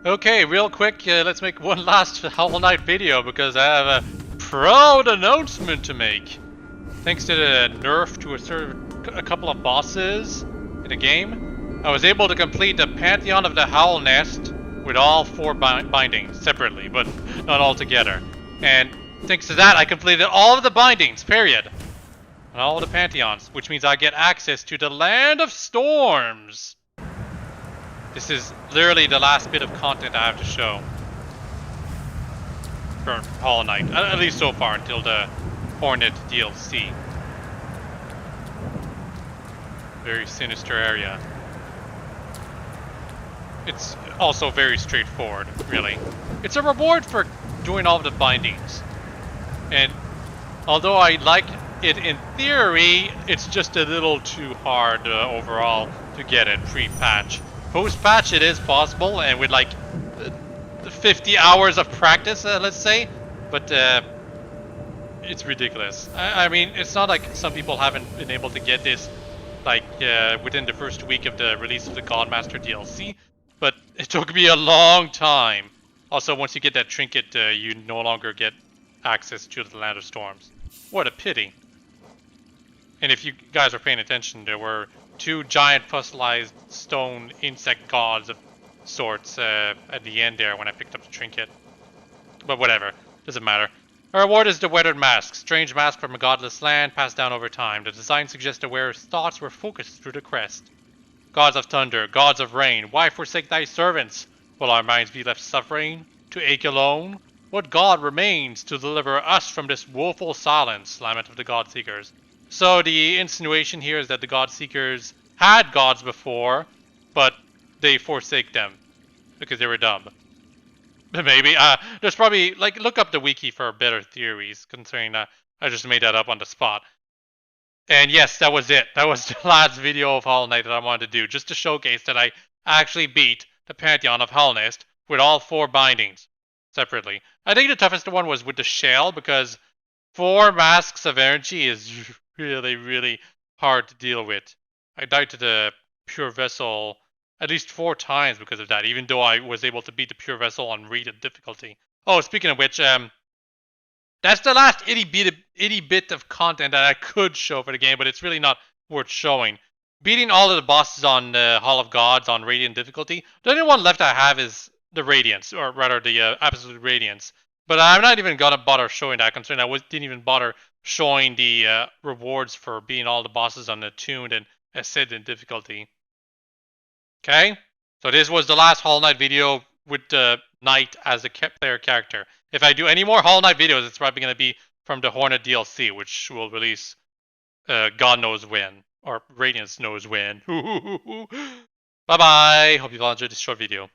Okay, real quick, let's make one last Hollow Knight video because I have a proud announcement to make. Thanks to the nerf to a couple of bosses in the game, I was able to complete the Pantheon of the Howl Nest with all 4 bindings separately, but not all together. And thanks to that, I completed all of the bindings, period. And all of the Pantheons, which means I get access to the Land of Storms. This is literally the last bit of content I have to show for Hollow Knight, at least so far, until the Hornet DLC. Very sinister area. It's also very straightforward, really. It's a reward for doing all of the bindings. And although I like it in theory, it's just a little too hard overall to get it pre-patch. Post-patch it is possible, and with like 50 hours of practice, let's say, but it's ridiculous. I mean, it's not like some people haven't been able to get this like within the first week of the release of the Godmaster DLC, but it took me a long time. Also, once you get that trinket, you no longer get access to the Land of Storms. What a pity. And if you guys are paying attention, there were 2 giant fossilized stone insect gods of sorts at the end there when I picked up the trinket. But whatever, doesn't matter. Our reward is the Weathered Mask, strange mask from a godless land passed down over time. The design suggests the wearer's thoughts were focused through the crest. Gods of thunder, gods of rain, why forsake thy servants? Will our minds be left suffering, to ache alone? What god remains to deliver us from this woeful silence? Lament of the God-Seekers. So the insinuation here is that the God-Seekers had gods before, but they forsake them because they were dumb. Maybe. There's probably, like, look up the wiki for better theories, considering I just made that up on the spot. And yes, that was it. That was the last video of Hollow Knight that I wanted to do, just to showcase that I actually beat the Pantheon of Hellnest with all 4 bindings separately. I think the toughest one was with the shell, because 4 masks of energy is really, really hard to deal with. I died to the Pure Vessel at least 4 times because of that, even though I was able to beat the Pure Vessel on rated difficulty. Oh, speaking of which, that's the last itty bit of content that I could show for the game, but it's really not worth showing. Beating all of the bosses on Hall of Gods on Radiant difficulty, the only one left I have is the Radiance, or rather the Absolute Radiance. But I'm not even gonna bother showing that, considering I didn't even bother showing the rewards for beating all the bosses on Attuned and Ascendant difficulty. Okay? So this was the last Hollow Knight video with the Knight as a player character. If I do any more Hollow Knight videos, it's probably going to be from the Hornet DLC, which will release God knows when, or Radiance knows when. Bye-bye. Hope you all enjoyed this short video.